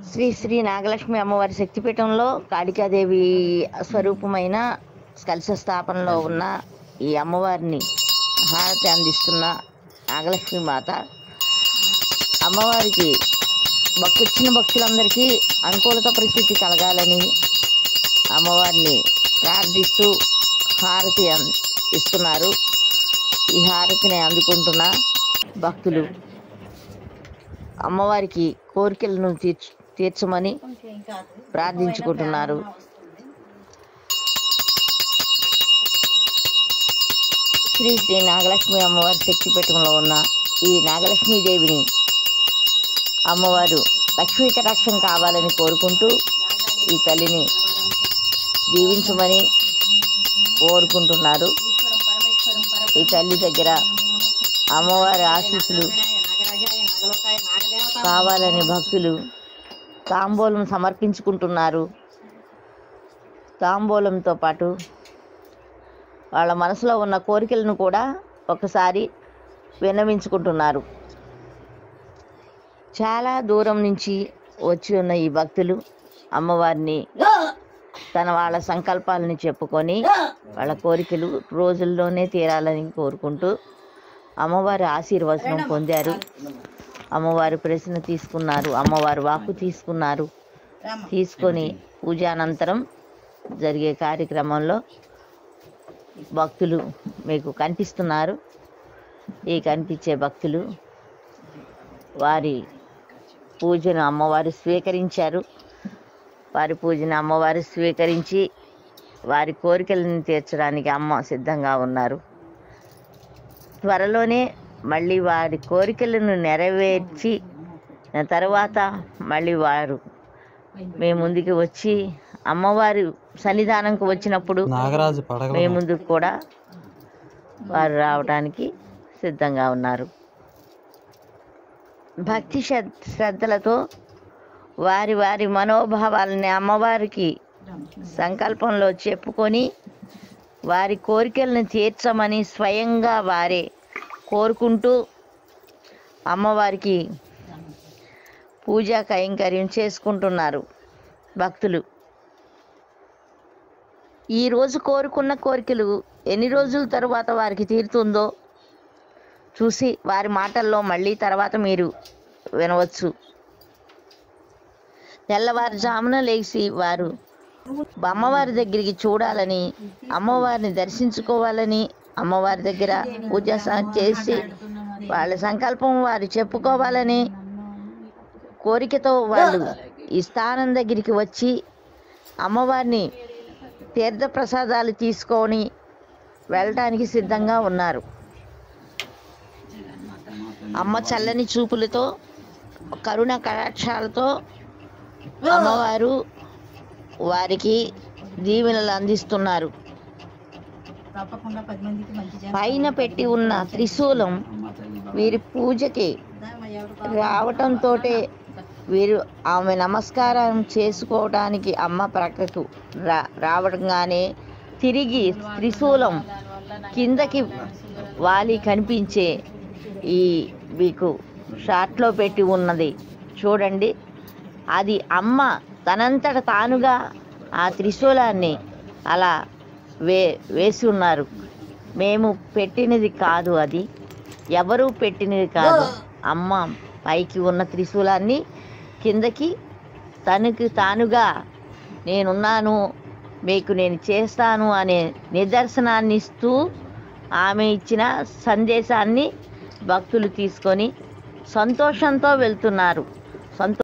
శ్రీ శ్రీ నాగలక్ష్మి అమ్మవారి శక్తిపీఠంలో కాళికాదేవి స్వరూపమైన కలశ స్థాపనలో ఉన్న ఈ అమ్మవారిని హారతి అందిస్తున్న నాగలక్ష్మి మాత అమ్మవారికి వచ్చిన భక్తులందరికీ అనుకూలత పరిస్థితి కలగాలని అమ్మవారిని ప్రార్థిస్తూ హారతి ఇస్తున్నారు. ఈ హారతిని అందుకుంటున్న భక్తులు అమ్మవారికి కోరికలను తీర్చమని ప్రార్థించుకుంటున్నారు. శ్రీ శ్రీ నాగలక్ష్మి అమ్మవారి శక్తిపీఠంలో ఉన్న ఈ నాగలక్ష్మీదేవిని అమ్మవారు లక్ష్మీ కటాక్షం కావాలని కోరుకుంటూ ఈ తల్లిని దీవించమని కోరుకుంటున్నారు. ఈ తల్లి దగ్గర అమ్మవారి ఆశీస్సులు కావాలని భక్తులు తాంబూలం సమర్పించుకుంటున్నారు. తాంబూలంతో పాటు వాళ్ళ మనసులో ఉన్న కోరికలను కూడా ఒకసారి విన్నవించుకుంటున్నారు. చాలా దూరం నుంచి వచ్చి ఉన్న ఈ భక్తులు అమ్మవారిని వాళ్ళ సంకల్పాలని చెప్పుకొని వాళ్ళ కోరికలు రోజుల్లోనే తీరాలని కోరుకుంటూ అమ్మవారి ఆశీర్వచనం పొందారు. అమ్మవారి ప్రశ్న తీసుకున్నారు, అమ్మవారి వాక్కు తీసుకున్నారు. తీసుకొని పూజానంతరం జరిగే కార్యక్రమంలో భక్తులు మీకు కనిపిస్తున్నారు. ఈ కనిపించే భక్తులు వారి పూజను అమ్మవారు స్వీకరించారు. వారి పూజను అమ్మవారు స్వీకరించి వారి కోరికలను తీర్చడానికి అమ్మ సిద్ధంగా ఉన్నారు. త్వరలోనే మళ్ళీ వారి కోరికలను నెరవేర్చి తర్వాత మళ్ళీ వారు మీ ముందుకు వచ్చి అమ్మవారి సన్నిధానంకు వచ్చినప్పుడు మీ ముందుకు కూడా వారు రావడానికి సిద్ధంగా ఉన్నారు. భక్తి శ్రద్ధలతో వారి వారి మనోభావాలని అమ్మవారికి సంకల్పంలో చెప్పుకొని వారి కోరికలను తీర్చమని స్వయంగా వారే కోరుకుంటూ అమ్మవారికి పూజా కైంకర్యం చేసుకుంటున్నారు భక్తులు. ఈరోజు కోరుకున్న కోరికలు ఎన్ని రోజుల తర్వాత వారికి తీరుతుందో చూసి వారి మాటల్లో మళ్ళీ తర్వాత మీరు వినవచ్చు. తెల్లవారుజామున లేచి వారు అమ్మవారి దగ్గరికి చూడాలని, అమ్మవారిని దర్శించుకోవాలని, అమ్మవారి దగ్గర పూజ చేసి వాళ్ళ సంకల్పం వారు చెప్పుకోవాలని కోరికతో వాళ్ళు ఈ స్థానం దగ్గరికి వచ్చి అమ్మవారిని తీర్థప్రసాదాలు తీసుకొని వెళ్ళటానికి సిద్ధంగా ఉన్నారు. అమ్మ చల్లని చూపులతో కరుణ కటాక్షాలతో అమ్మవారు వారికి దీవెనలు అందిస్తున్నారు. పైన పెట్టి ఉన్న త్రిశూలం వీరి పూజకి రావటంతో వీరు ఆమె నమస్కారం చేసుకోవడానికి అమ్మ ప్రక్కకు రావడంగానే తిరిగి త్రిశూలం కిందకి వాలి కనిపించే ఈ మీకు షాట్లో పెట్టి ఉన్నది చూడండి. అది అమ్మ తనంతట తానుగా ఆ త్రిశూలాన్ని అలా వేసి ఉన్నారు. మేము పెట్టినది కాదు, అది ఎవరు పెట్టినది కాదు. అమ్మ పైకి ఉన్న త్రిశూలాన్ని కిందకి తనకి తానుగా నేనున్నాను, మీకు నేను చేస్తాను అనే నిదర్శనాన్ని ఇస్తూ ఆమె ఇచ్చిన సందేశాన్ని భక్తులు తీసుకొని సంతోషంతో వెళ్తున్నారు.